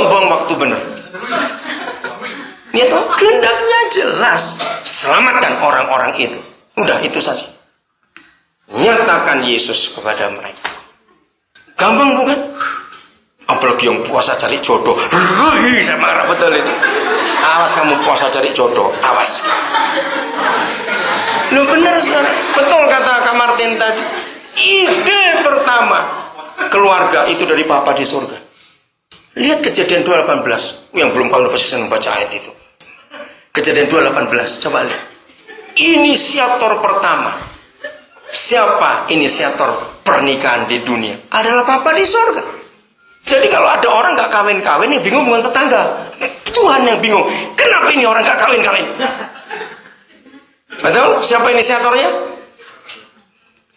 buang-buang waktu bener. Niat kehendaknya jelas, selamatkan orang-orang itu. Udah itu saja. Nyatakan Yesus kepada mereka. Gampang bukan? Apalagi yang puasa cari jodoh. Saya marah betul itu. Awas kamu puasa cari jodoh, awas. Lu benar saudara, betul kata Kak Martin tadi. Ide pertama keluarga itu dari Papa di surga. Lihat Kejadian 2:18. Yang belum kamu pasti senang baca ayat itu. Kejadian 2:18, coba lihat. Inisiator pertama. Siapa inisiator pernikahan di dunia? Adalah Papa di surga. Jadi kalau ada orang gak kawin-kawin, yang bingung bukan tetangga. Tuhan yang bingung. Kenapa ini orang gak kawin-kawin? Betul? Siapa inisiatornya?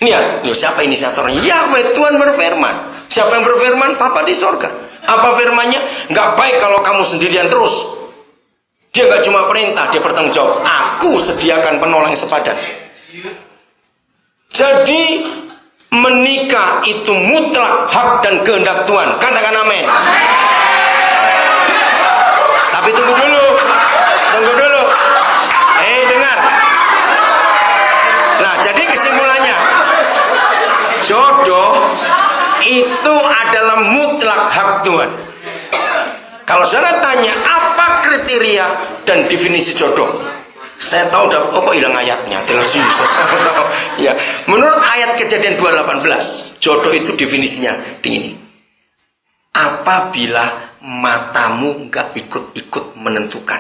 Lihat, siapa inisiatornya? Yahweh, Tuhan berfirman. Siapa yang berfirman? Papa di surga. Apa firmannya? Gak baik kalau kamu sendirian terus. Dia gak cuma perintah, dia bertanggung jawab. Aku sediakan penolong yang sepadan. Jadi menikah itu mutlak hak dan kehendak Tuhan. Katakan amin. Tapi tunggu dulu. Dengar. Nah, jadi kesimpulannya, jodoh itu adalah mutlak hak Tuhan. Kalau saudara tanya apa kriteria dan definisi jodoh, saya tahu kok hilang ayatnya. Ya, menurut ayat Kejadian 2:18, jodoh itu definisinya begini. Apabila matamu nggak ikut-ikut menentukan,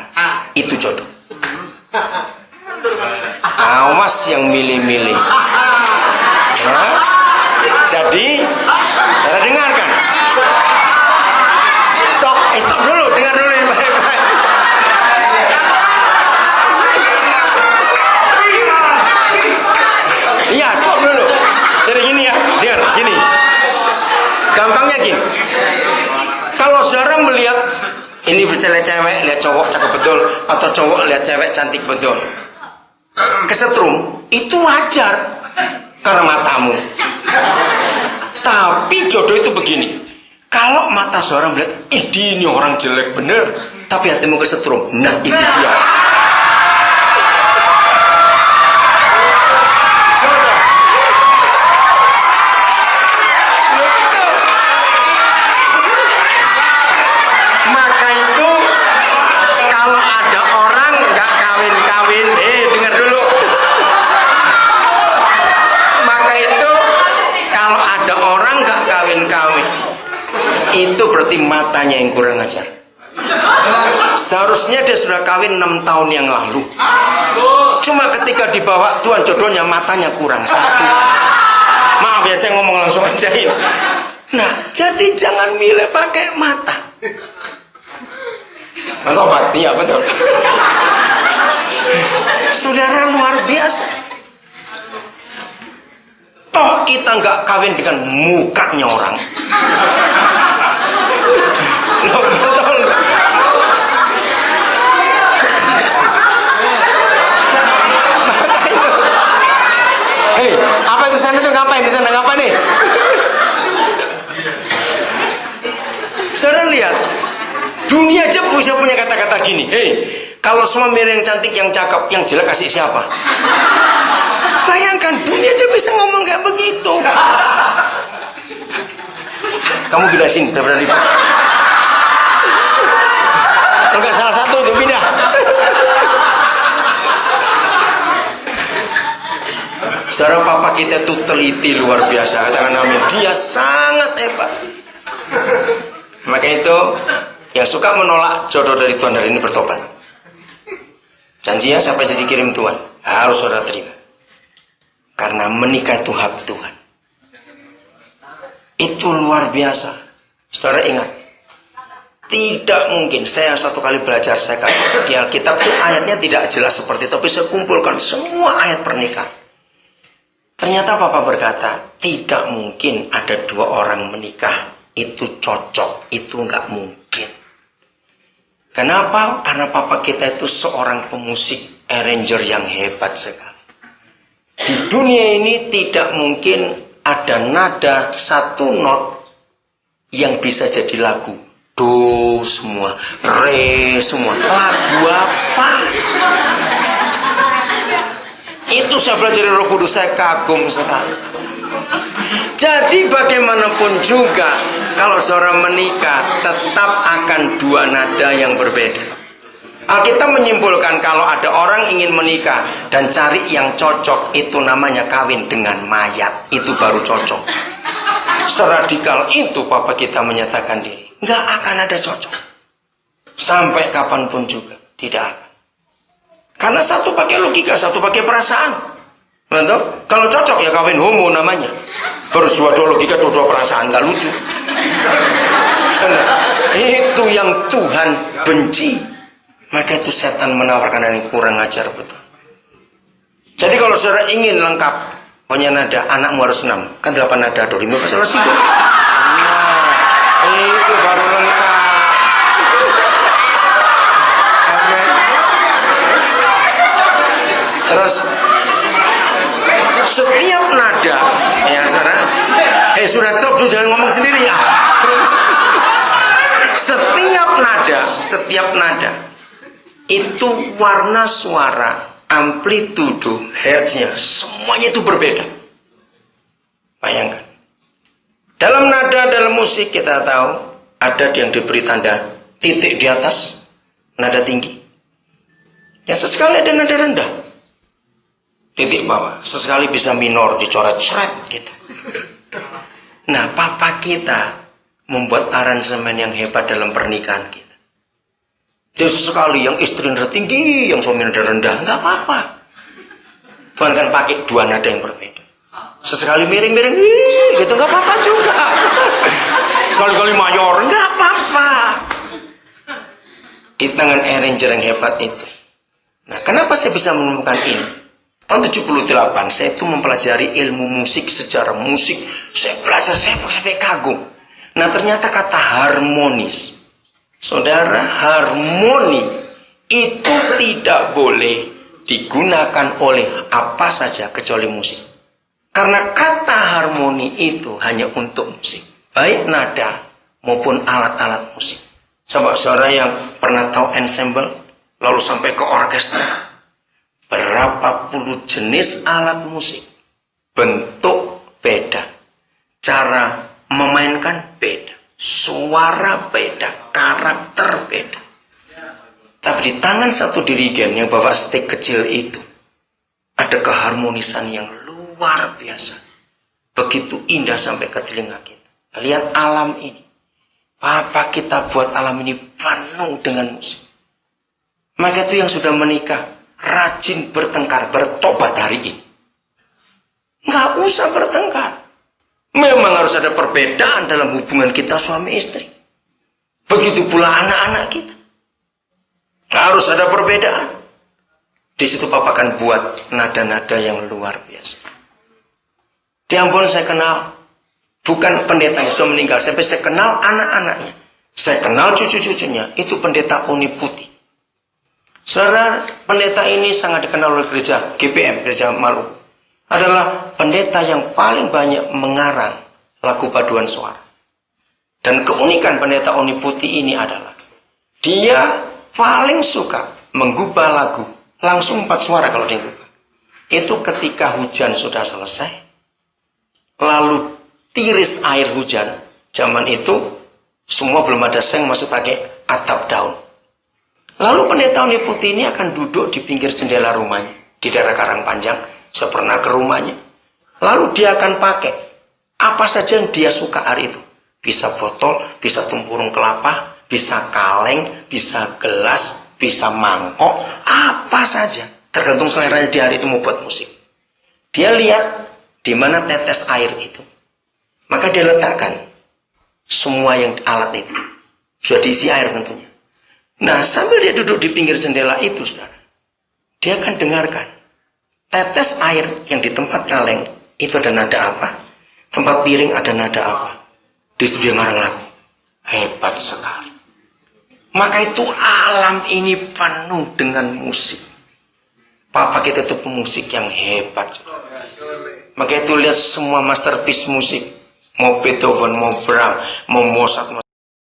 itu jodoh. Awas yang milih-milih. Ya. Jadi, saudara dengarkan. Stop dulu, dengar dulu ini baik-baik. Iya, stop dulu. Jadi gini ya, dengar, gini. Gampangnya gini. Kalau saudara melihat ini misalnya cewek lihat cowok cakep betul, atau cowok lihat cewek cantik betul, kesetrum, itu wajar karena matamu. Tapi jodoh itu begini. Kalau mata seorang melihat, ini orang jelek bener, tapi hatimu kesetrum, nah itu dia. Maka itu kalau ada orang nggak kawin-kawin, dengar dulu. Maka itu kalau ada orang nggak kawin-kawin, itu berarti matanya yang kurang ajar. Seharusnya dia sudah kawin 6 tahun yang lalu. Cuma ketika dibawa Tuhan jodohnya, matanya kurang satu. Maaf ya, saya ngomong langsung aja ini. Nah, jadi jangan milih pakai mata. Mas Obat, iya betul. Saudara luar biasa. Toh kita nggak kawin dengan mukanya orang. Betul. Hei, apa itu sana tuh ngapain di sana ngapain nih? Saudara lihat, dunia aja bisa punya kata-kata gini. Hei, kalau semua milih yang cantik, yang cakep, yang jelek kasih siapa? Bayangkan dunia aja bisa ngomong kayak begitu. Kamu pindah sini, kita berani. Enggak salah satu tuh pindah. Saudara, papa kita tuh teliti luar biasa, katakan amin. Dia sangat hebat. Maka itu yang suka menolak jodoh dari Tuhan hari ini bertobat. Janji ya, sampai jadi kirim Tuhan harus saudara terima. Karena menikah itu hak Tuhan. Itu luar biasa. Saudara ingat, tidak mungkin. Saya satu kali belajar, saya di Alkitab itu ayatnya tidak jelas seperti itu, tapi saya kumpulkan semua ayat pernikahan. Ternyata Papa berkata, tidak mungkin ada 2 orang menikah itu cocok, itu nggak mungkin. Kenapa? Karena Papa kita itu seorang pemusik, arranger yang hebat sekali. Di dunia ini tidak mungkin ada nada satu not yang bisa jadi lagu do semua, re semua. Lagu apa? Itu saya belajar dari Roh Kudus, saya kagum sekali. Jadi bagaimanapun juga, kalau seorang menikah tetap akan dua nada yang berbeda. Alkitab menyimpulkan kalau ada orang ingin menikah dan cari yang cocok, itu namanya kawin dengan mayat. Itu baru cocok. Seradikal itu Papa kita menyatakan diri. Nggak akan ada cocok. Sampai kapanpun juga. Tidak akan. Karena satu pakai logika, satu pakai perasaan. Betul? Kalau cocok ya kawin homo namanya. Baru dua logika, dua perasaan. Nggak lucu. Karena itu yang Tuhan benci. Maka itu setan menawarkan ini kurang ajar betul. Jadi kalau saudara ingin lengkap, pokoknya nada, anakmu harus 6. Kan 8 nada, do, re, mi, fa, sol, la, si, do. Nah, itu baru lengkap. Amen. Terus setiap nada, ya saudara, sudah stop dulu, jangan ngomong sendiri ya. Setiap nada itu warna suara, amplitudo, hertznya, semuanya itu berbeda. Bayangkan. Dalam nada, dalam musik kita tahu ada yang diberi tanda titik di atas, nada tinggi. Ya sesekali ada nada rendah, titik bawah. Sesekali bisa minor, dicoret-coret gitu. Nah, Papa kita membuat aransemen yang hebat dalam pernikahan kita. Jadi sesekali yang istri nada tinggi, yang suami nada rendah, nggak apa-apa. Tuhan kan pakai dua nada yang berbeda. Sesekali miring-miring, gitu nggak apa-apa juga. Sekali-kali mayor, nggak apa-apa. Di tangan arranger yang hebat itu. Nah, kenapa saya bisa menemukan ini? Tahun 78, saya itu mempelajari ilmu musik, sejarah musik. Saya belajar, saya sampai kagum. Nah, ternyata kata harmonis. Saudara, harmoni itu tidak boleh digunakan oleh apa saja kecuali musik. Karena kata harmoni itu hanya untuk musik. Baik nada maupun alat-alat musik. Coba saudara yang pernah tahu ensemble, lalu sampai ke orkestra. Berapa puluh jenis alat musik. Bentuk beda. Cara memainkan beda. Suara beda, karakter beda. Tapi di tangan satu dirigen yang bawa stick kecil itu, ada keharmonisan yang luar biasa. Begitu indah sampai ke telinga kita. Lihat alam ini. Papa kita buat alam ini penuh dengan musik. Maka itu yang sudah menikah, rajin bertengkar, bertobat hari ini. Nggak usah bertengkar. Memang harus ada perbedaan dalam hubungan kita suami istri. Begitu pula anak-anak kita. Harus ada perbedaan. Di situ Papa akan buat nada-nada yang luar biasa. Di Ambon saya kenal, bukan pendeta yang sudah meninggal, sampai saya kenal anak-anaknya. Saya kenal cucu-cucunya, itu pendeta Uni Putih. Saudara, pendeta ini sangat dikenal oleh gereja GPM, Gereja Maluku. Adalah pendeta yang paling banyak mengarang lagu paduan suara. Dan keunikan pendeta Uni Putih ini adalah dia paling suka menggubah lagu langsung 4 suara kalau dia gubah. Itu ketika hujan sudah selesai, lalu tiris air hujan. Zaman itu semua belum ada seng, masih pakai atap daun. Lalu pendeta Uni Putih ini akan duduk di pinggir jendela rumahnya di daerah Karangpanjang. Saya pernah ke rumahnya. Lalu dia akan pakai apa saja yang dia suka hari itu. Bisa botol, bisa tempurung kelapa, bisa kaleng, bisa gelas, bisa mangkok, apa saja. Tergantung seleranya di hari itu mau buat musik. Dia lihat di mana tetes air itu. Maka dia letakkan semua yang alat itu. Sudah diisi air tentunya. Nah, sambil dia duduk di pinggir jendela itu, saudara, dia akan dengarkan. Tetes air yang di tempat kaleng itu ada nada apa? Tempat piring ada nada apa? Di situ dia ngarang lagu. Hebat sekali. Maka itu alam ini penuh dengan musik. Papa kita itu pemusik yang hebat. Maka itu lihat semua masterpiece musik. Mau Beethoven, mau Brahms, mau Mozart.